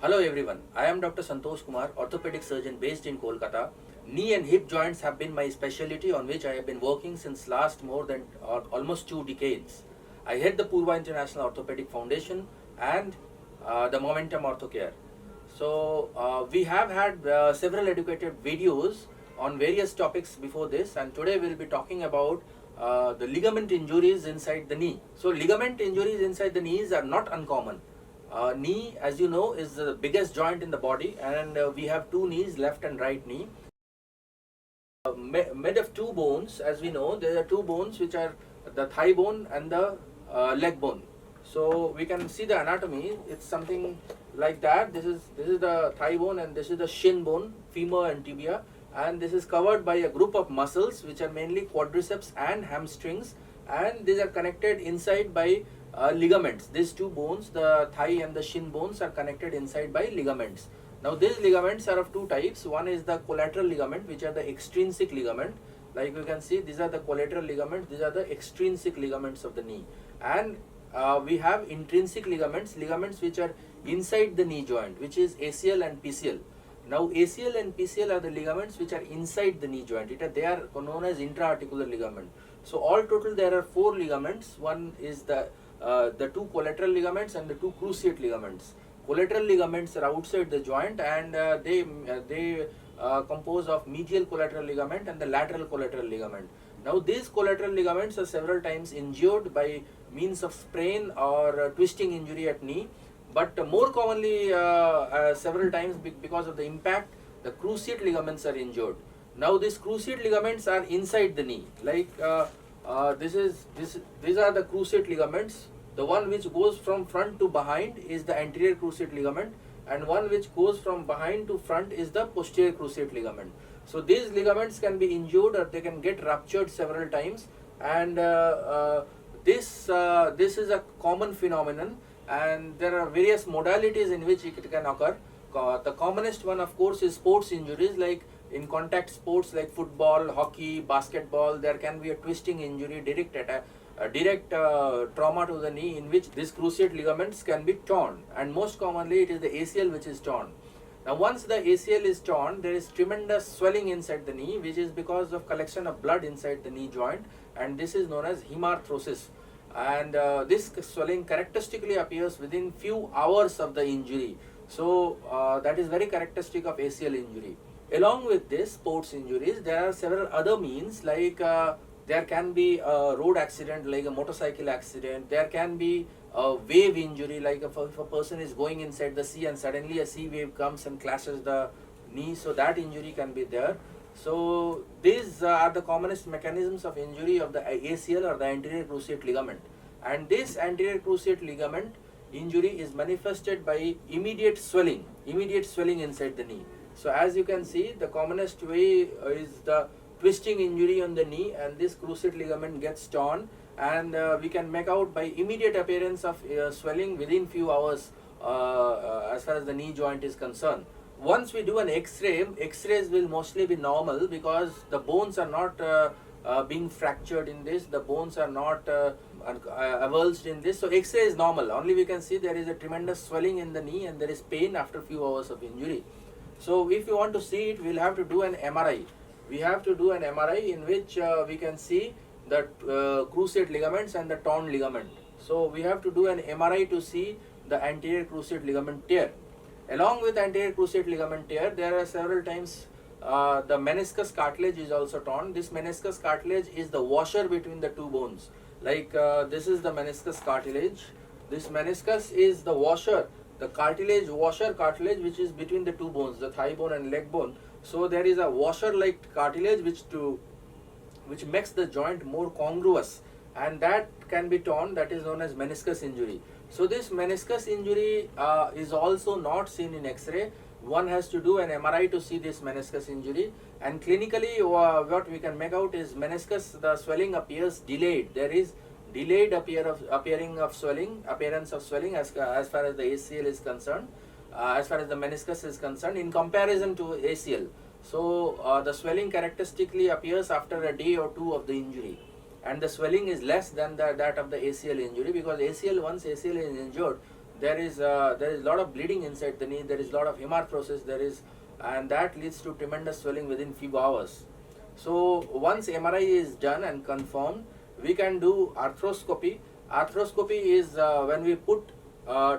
Hello everyone, I am Dr Santosh Kumar, Orthopaedic Surgeon based in Kolkata. Knee and hip joints have been my specialty on which I have been working since last more than almost 2 decades. I head the Poorva International Orthopaedic Foundation and the Momentum Orthocare. We have had several educated videos on various topics before this, and today we will be talking about the ligament injuries inside the knee. So ligament injuries inside the knees are not uncommon. Knee, as you know, is the biggest joint in the body, and we have two knees, left and right knee. Made of two bones, as we know, there are two bones which are the thigh bone and the leg bone. So we can see the anatomy. It's something like that. This is the thigh bone and this is the shin bone, femur and tibia, and this is covered by a group of muscles which are mainly quadriceps and hamstrings, and these are connected inside by ligaments. These two bones, the thigh and the shin bones, are connected inside by ligaments. Now these ligaments are of two types. One is the collateral ligament, which are the extrinsic ligament. Like you can see, these are the collateral ligaments, these are the extrinsic ligaments of the knee. And we have intrinsic ligaments, ligaments which are inside the knee joint, which is ACL and PCL. Now ACL and PCL are the ligaments which are inside the knee joint. They are known as intra-articular ligament. So all total there are 4 ligaments. One is the two collateral ligaments and the two cruciate ligaments. Collateral ligaments are outside the joint, and they compose of medial collateral ligament and the lateral collateral ligament. Now these collateral ligaments are several times injured by means of sprain or twisting injury at knee, but more commonly several times because of the impact, the cruciate ligaments are injured. Now these cruciate ligaments are inside the knee, like these are the cruciate ligaments. The one which goes from front to behind is the anterior cruciate ligament, and one which goes from behind to front is the posterior cruciate ligament. So these ligaments can be injured or they can get ruptured several times, and this is a common phenomenon, and there are various modalities in which it can occur. The commonest one, of course, is sports injuries, like in contact sports like football, hockey, basketball. There can be a twisting injury, direct trauma to the knee, in which these cruciate ligaments can be torn, and most commonly it is the ACL which is torn. Now once the ACL is torn, there is tremendous swelling inside the knee, which is because of collection of blood inside the knee joint, and this is known as hemarthrosis. And this swelling characteristically appears within few hours of the injury. So that is very characteristic of ACL injury. Along with this sports injuries, there are several other means, like there can be a road accident, like a motorcycle accident. There can be a wave injury, like if a person is going inside the sea and suddenly a sea wave comes and clashes the knee, so that injury can be there. So these are the commonest mechanisms of injury of the ACL or the anterior cruciate ligament. And this anterior cruciate ligament injury is manifested by immediate swelling inside the knee. So as you can see, the commonest way is the twisting injury on the knee, and this cruciate ligament gets torn, and we can make out by immediate appearance of swelling within few hours as far as the knee joint is concerned. Once we do an X-ray, X-rays will mostly be normal because the bones are not being fractured in this, the bones are not avulsed in this, so X-ray is normal. Only we can see there is a tremendous swelling in the knee and there is pain after few hours of injury. So if you want to see it, we'll have to do an MRI. We have to do an MRI in which we can see the cruciate ligaments and the torn ligament. So we have to do an MRI to see the anterior cruciate ligament tear. Along with anterior cruciate ligament tear, there are several times the meniscus cartilage is also torn. This meniscus cartilage is the washer between the two bones. Like this is the meniscus cartilage. This meniscus is the washer, the cartilage, washer cartilage, which is between the two bones, the thigh bone and leg bone. So there is a washer-like cartilage which makes the joint more congruous, and that can be torn. That is known as meniscus injury. So this meniscus injury is also not seen in X-ray. One has to do an MRI to see this meniscus injury, and clinically what we can make out is meniscus, the swelling appears delayed. There is delayed appearance of swelling as far as the ACL is concerned, as far as the meniscus is concerned, in comparison to ACL. So the swelling characteristically appears after a day or two of the injury, and the swelling is less than that of the ACL injury, because once ACL is injured, there is a lot of bleeding inside the knee, there is a lot of hemarthrosis, and that leads to tremendous swelling within few hours. So once MRI is done and confirmed, we can do arthroscopy. Arthroscopy is when we put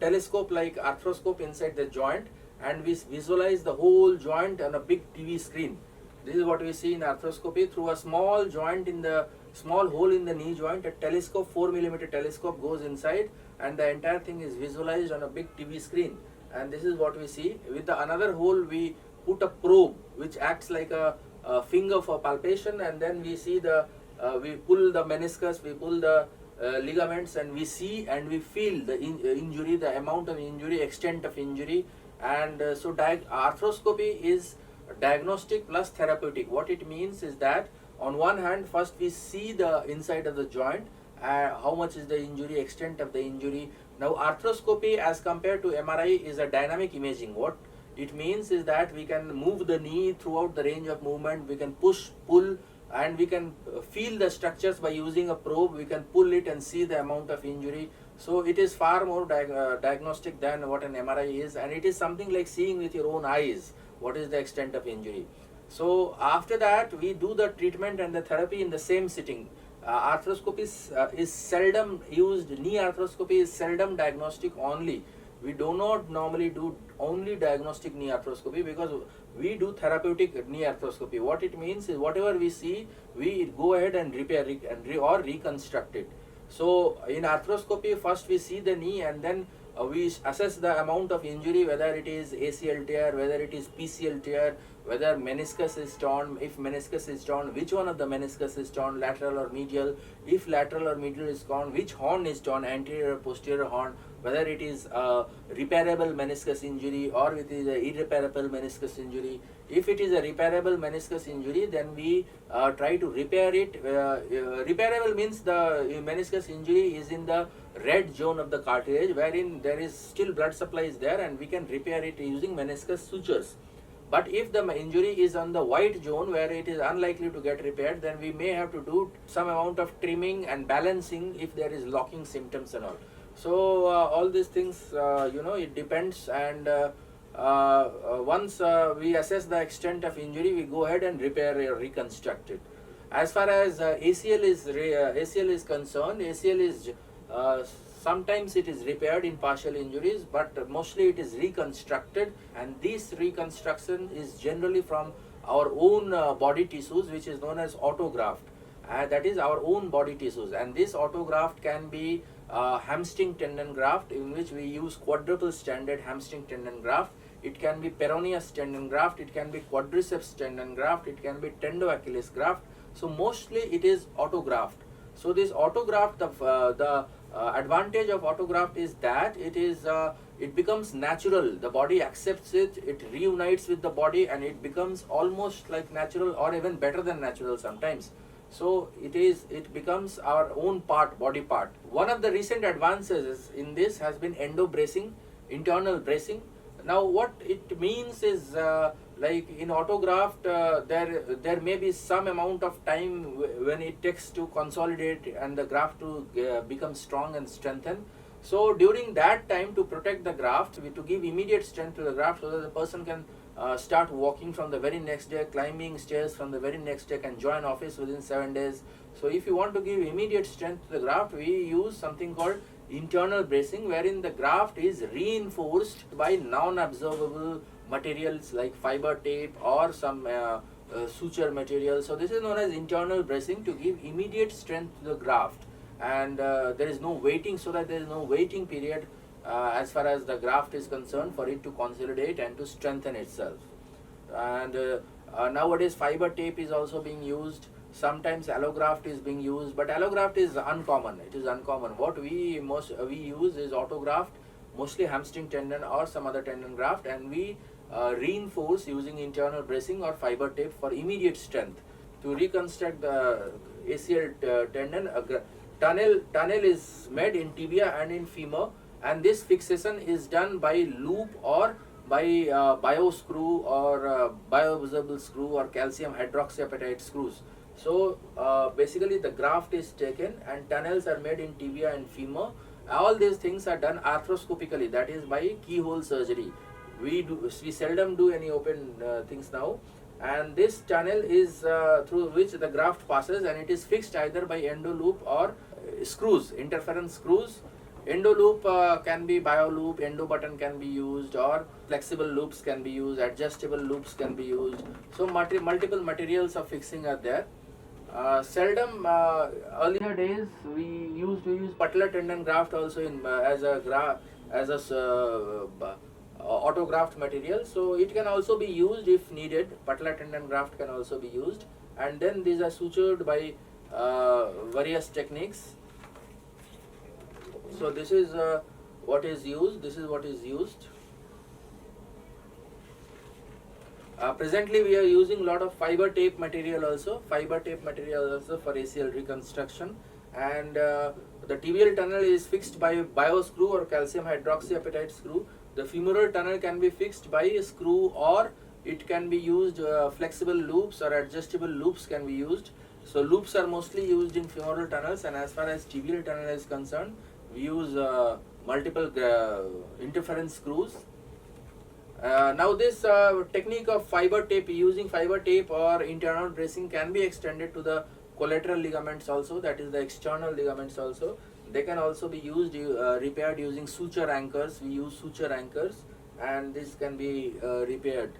telescope like arthroscope inside the joint, and we visualize the whole joint on a big TV screen. This is what we see in arthroscopy. Through a small joint in the small hole in the knee joint, a telescope, 4mm telescope goes inside, and the entire thing is visualized on a big TV screen. And this is what we see. With the another hole, we put a probe which acts like a finger for palpation, and then we see we pull the meniscus, we pull the ligaments, and we see and we feel the injury, the amount of injury, extent of injury. And so arthroscopy is diagnostic plus therapeutic. What it means is that on one hand, first we see the inside of the joint, how much is the injury, extent of the injury. Now arthroscopy as compared to MRI is a dynamic imaging. What it means is that we can move the knee throughout the range of movement, we can push, pull, and we can feel the structures by using a probe. We can pull it and see the amount of injury. So it is far more diagnostic than what an MRI is, and it is something like seeing with your own eyes what is the extent of injury. So after that, we do the treatment and the therapy in the same sitting. Arthroscopy is seldom used. Knee arthroscopy is seldom diagnostic only. We do not normally do only diagnostic knee arthroscopy, because we do therapeutic knee arthroscopy. What it means is whatever we see, we go ahead and repair it or reconstruct it. So in arthroscopy, first we see the knee, and then we assess the amount of injury, whether it is ACL tear, whether it is PCL tear, whether meniscus is torn. If meniscus is torn, which one of the meniscus is torn, lateral or medial. If lateral or medial is torn, which horn is torn, anterior or posterior horn, whether it is a repairable meniscus injury or it is a irreparable meniscus injury. If it is a repairable meniscus injury, then we try to repair it. Repairable means the meniscus injury is in the red zone of the cartilage, wherein there is still blood supply is there, and we can repair it using meniscus sutures. But if the injury is on the white zone, where it is unlikely to get repaired, then we may have to do some amount of trimming and balancing if there is locking symptoms and all. So all these things, it depends, and once we assess the extent of injury, we go ahead and repair or reconstruct it. As far as ACL is concerned, ACL is sometimes it is repaired in partial injuries, but mostly it is reconstructed, and this reconstruction is generally from our own body tissues, which is known as autograft. That is our own body tissues, and this autograft can be hamstring tendon graft, in which we use quadruple stranded hamstring tendon graft. It can be peroneus tendon graft, it can be quadriceps tendon graft, it can be tendo-Achilles graft. So mostly it is autograft. So this autograft, the advantage of autograft is that it becomes natural. The body accepts it, it reunites with the body, and it becomes almost like natural, or even better than natural sometimes. So it becomes our own part, body part. One of the recent advances in this has been endo bracing, internal bracing. Now what it means is like in autograft, there may be some amount of time when it takes to consolidate and the graft to become strong and strengthen. So during that time, to protect the graft, to give immediate strength to the graft, so that the person can start walking from the very next day, climbing stairs from the very next day, can join office within 7 days. So if you want to give immediate strength to the graft, we use something called internal bracing, wherein the graft is reinforced by non-absorbable materials like fiber tape or some suture material. So this is known as internal bracing, to give immediate strength to the graft, and there is no waiting, so that there is no waiting period as far as the graft is concerned, for it to consolidate and to strengthen itself. And nowadays fiber tape is also being used. Sometimes allograft is being used, but allograft is uncommon. It is uncommon. What we use is autograft, mostly hamstring tendon or some other tendon graft, and we reinforce using internal bracing or fiber tape for immediate strength. To reconstruct the ACL tendon, a tunnel is made in tibia and in femur, and this fixation is done by loop or by bio screw or bioabsorbable screw or calcium hydroxyapatite screws. So basically the graft is taken and tunnels are made in tibia and femur, All these things are done arthroscopically, that is by keyhole surgery. We seldom do any open things now, and this tunnel is through which the graft passes, and it is fixed either by endo loop or screws, interference screws. Endo loop can be bio loop, endo button can be used, or flexible loops can be used, adjustable loops can be used. So multiple materials of fixing are there. Seldom, earlier days we used to use patellar tendon graft also in as a autograft material. So it can also be used if needed. Patellar tendon graft can also be used, and then these are sutured by various techniques. So this is what is used. This is what is used. Presently, we are using a lot of fiber tape material also. Fiber tape material also for ACL reconstruction, and the tibial tunnel is fixed by bio screw or calcium hydroxyapatite screw. The femoral tunnel can be fixed by a screw, or it can be used flexible loops or adjustable loops can be used. So loops are mostly used in femoral tunnels, and as far as tibial tunnel is concerned, we use multiple interference screws. Now this technique of fiber tape, using fiber tape or internal bracing, can be extended to the collateral ligaments also, that is the external ligaments also. They can also be used, repaired using suture anchors. We use suture anchors, and this can be repaired.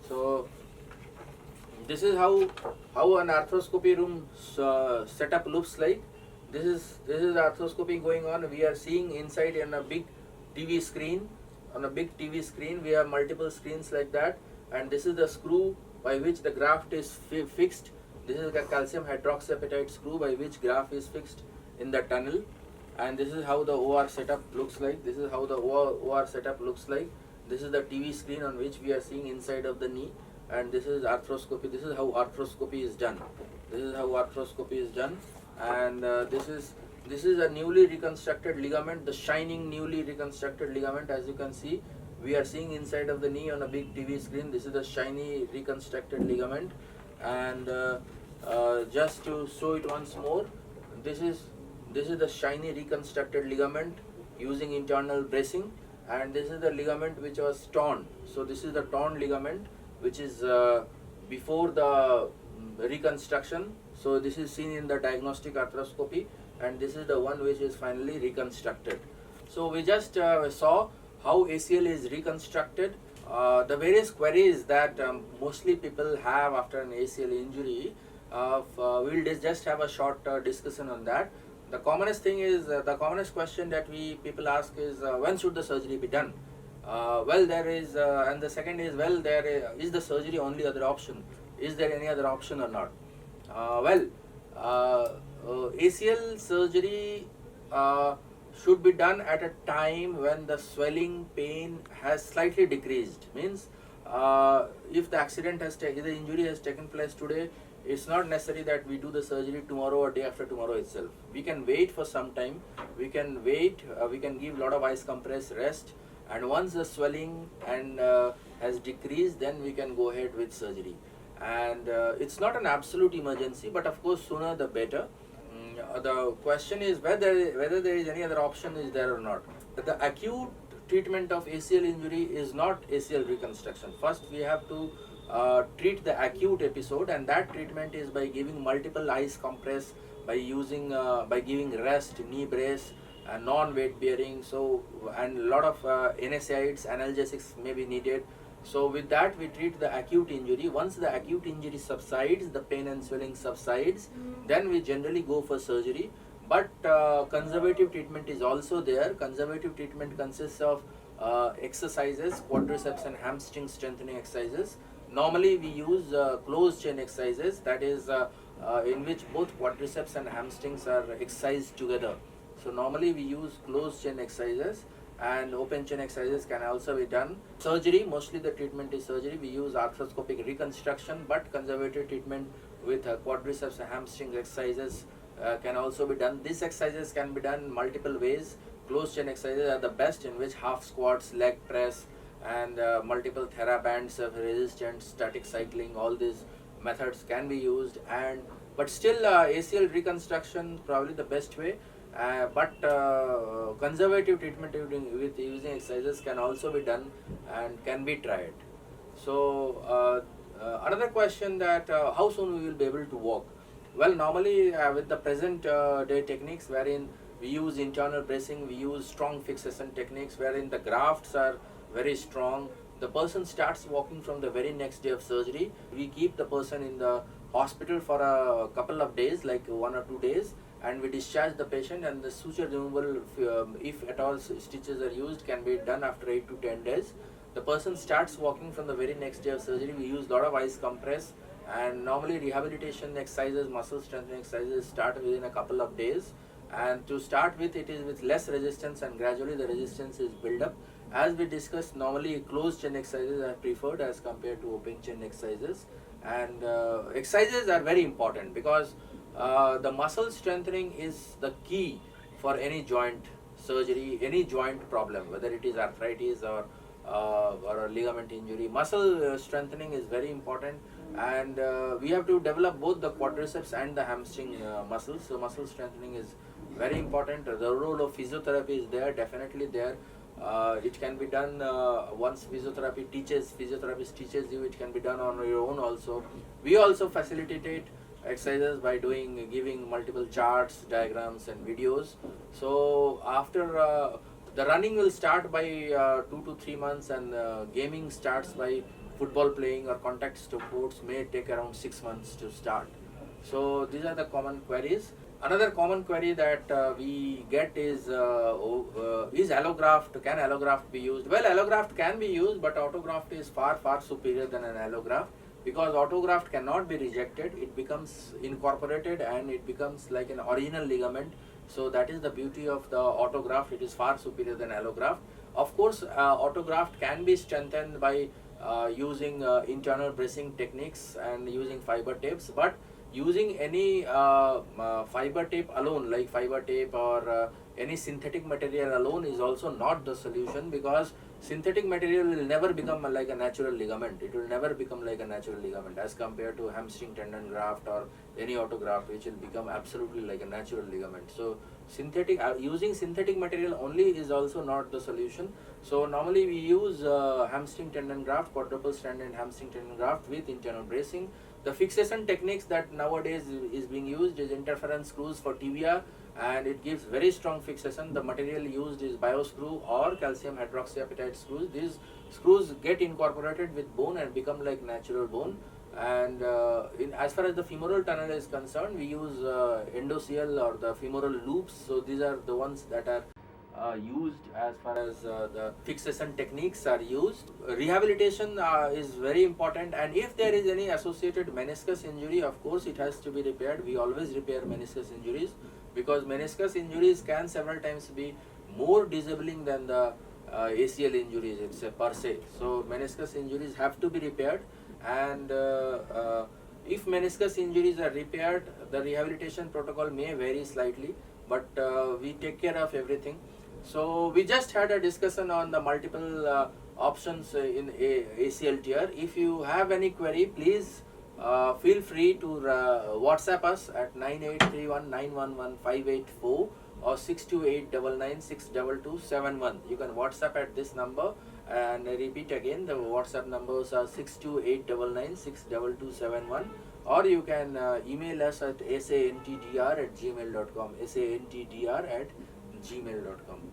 So this is how an arthroscopy room setup looks like. This is arthroscopy going on. We are seeing inside in a big TV screen. On a big TV screen, we have multiple screens like that, and this is the screw by which the graft is fixed. This is the calcium hydroxyapatite screw by which graft is fixed in the tunnel, and this is how the OR setup looks like. This is how the OR setup looks like. This is the TV screen on which we are seeing inside of the knee, and this is arthroscopy. This is how arthroscopy is done. This is how arthroscopy is done, and this is a newly reconstructed ligament, the shining newly reconstructed ligament. As you can see, we are seeing inside of the knee on a big TV screen. This is the shiny reconstructed ligament, and just to show it once more, this is the shiny reconstructed ligament using internal bracing, and this is the ligament which was torn. So this is the torn ligament which is before the reconstruction. So this is seen in the diagnostic arthroscopy, and this is the one which is finally reconstructed. So we just saw how ACL is reconstructed. The various queries that mostly people have after an ACL injury, we'll just have a short discussion on that. The commonest thing is, the commonest question that people ask is, when should the surgery be done? Well, there is, and the second is, well, is the surgery only other option? Is there any other option or not? ACL surgery should be done at a time when the swelling pain has slightly decreased. Means if the accident has if the injury has taken place today, it's not necessary that we do the surgery tomorrow or day after tomorrow itself. We can wait for some time. We can wait. We can give a lot of ice compress rest, and once the swelling has decreased, then we can go ahead with surgery. And it's not an absolute emergency, but of course sooner the better. The question is whether there is any other option is there or not. The acute treatment of ACL injury is not ACL reconstruction. First we have to treat the acute episode, and that treatment is by giving multiple ice compress, by giving rest, knee brace, non-weight bearing, so, and a lot of NSAIDs, analgesics may be needed. So with that we treat the acute injury. Once the acute injury subsides, the pain and swelling subsides, then we generally go for surgery. But conservative treatment is also there. Conservative treatment consists of exercises, quadriceps and hamstring strengthening exercises. Normally we use closed chain exercises, that is in which both quadriceps and hamstrings are exercised together. So normally we use closed chain exercises, and open chain exercises can also be done. Surgery, mostly the treatment is surgery. We use arthroscopic reconstruction, but conservative treatment with quadriceps and hamstring exercises can also be done. These exercises can be done multiple ways. Closed chain exercises are the best, in which half squats, leg press, and multiple therabands of resistance, static cycling, all these methods can be used. But still ACL reconstruction probably the best way. but conservative treatment with using exercises can also be done and can be tried. So another question that how soon we will be able to walk? Well, normally with the present day techniques wherein we use internal bracing, we use strong fixation techniques wherein the grafts are very strong. The person starts walking from the very next day of surgery. We keep the person in the hospital for a couple of days, like 1 or 2 days, and we discharge the patient, and the suture removal, if at all stitches are used, can be done after 8 to 10 days. The person starts walking from the very next day of surgery. We use a lot of ice compress, and normally rehabilitation exercises, muscle strengthening exercises start within a couple of days. And to start with, it is with less resistance, and gradually the resistance is built up. As we discussed, normally closed chain exercises are preferred as compared to open chain exercises. And exercises are very important because the muscle strengthening is the key for any joint surgery, any joint problem, whether it is arthritis or a ligament injury. Muscle strengthening is very important, and we have to develop both the quadriceps and the hamstring muscles. So muscle strengthening is very important. The role of physiotherapy is there, definitely there. It can be done once physiotherapist teaches you, it can be done on your own also. We also facilitate exercises by giving multiple charts, diagrams and videos. So after the running will start by 2 to 3 months, and gaming starts by football playing, or contact sports may take around 6 months to start. So these are the common queries. Another common query that we get is allograft, can allograft be used? Well, allograft can be used, but autograft is far superior than an allograft, because autograft cannot be rejected. It becomes incorporated and it becomes like an original ligament. So that is the beauty of the autograft. It is far superior than allograft. Of course, autograft can be strengthened by using internal bracing techniques and using fiber tapes, but using any fiber tape alone, like fiber tape or any synthetic material alone, is also not the solution, because synthetic material will never become like a natural ligament. It will never become like a natural ligament as compared to hamstring tendon graft or any autograft, which will become absolutely like a natural ligament. So using synthetic material only is also not the solution. So normally we use hamstring tendon graft, quadruple stranded hamstring tendon graft with internal bracing. The fixation techniques that nowadays is being used is interference screws for tibia, and it gives very strong fixation. The material used is bioscrew or calcium hydroxyapatite screws. These screws get incorporated with bone and become like natural bone. And as far as the femoral tunnel is concerned, we use endoCL or the femoral loops. So these are the ones that are used as far as the fixation techniques are used. Rehabilitation is very important, and if there is any associated meniscus injury, of course it has to be repaired. We always repair meniscus injuries, because meniscus injuries can several times be more disabling than the ACL injuries per se. So meniscus injuries have to be repaired, and if meniscus injuries are repaired, the rehabilitation protocol may vary slightly, but we take care of everything. So we just had a discussion on the multiple options in ACL tear. If you have any query, please feel free to WhatsApp us at 9831911584 or 62899962271. You can WhatsApp at this number, and I repeat again, the WhatsApp numbers are 62899962271, or you can email us at santdr@gmail.com, santdr@gmail.com.